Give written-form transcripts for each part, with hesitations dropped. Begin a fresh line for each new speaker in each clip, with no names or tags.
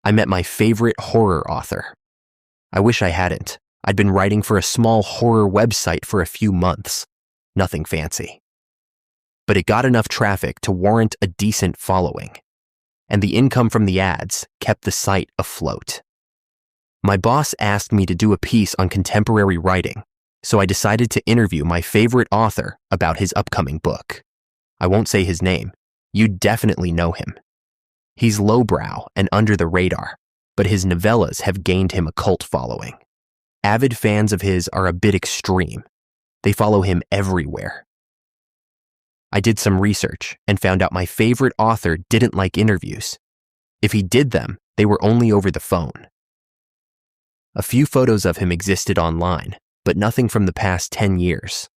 I met my favorite horror author. I wish I hadn't. I'd been writing for a small horror website for a few months. Nothing fancy. But it got enough traffic to warrant a decent following, and the income from the ads kept the site afloat. My boss asked me to do a piece on contemporary writing, so I decided to interview my favorite author about his upcoming book. I won't say his name. You'd definitely know him. He's lowbrow and under the radar, but his novellas have gained him a cult following. Avid fans of his are a bit extreme. They follow him everywhere. I did some research and found out my favorite author didn't like interviews. If he did them, they were only over the phone. A few photos of him existed online, but nothing from the past 10 years.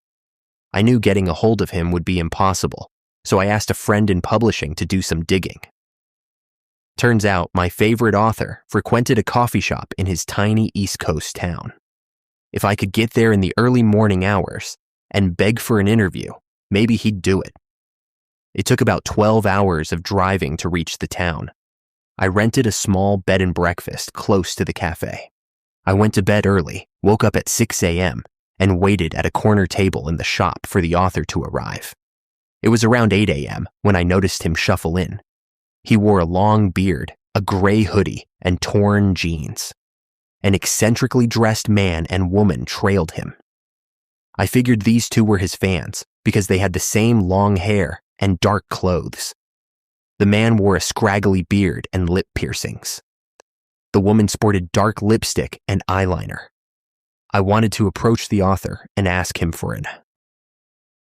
I knew getting a hold of him would be impossible, so I asked a friend in publishing to do some digging. Turns out my favorite author frequented a coffee shop in his tiny East Coast town. If I could get there in the early morning hours and beg for an interview, maybe he'd do it. It took about 12 hours of driving to reach the town. I rented a small bed and breakfast close to the cafe. I went to bed early, woke up at 6 a.m., and waited at a corner table in the shop for the author to arrive. It was around 8 a.m. when I noticed him shuffle in. He wore a long beard, a gray hoodie, and torn jeans. An eccentrically dressed man and woman trailed him. I figured these two were his fans because they had the same long hair and dark clothes. The man wore a scraggly beard and lip piercings. The woman sported dark lipstick and eyeliner. I wanted to approach the author and ask him for an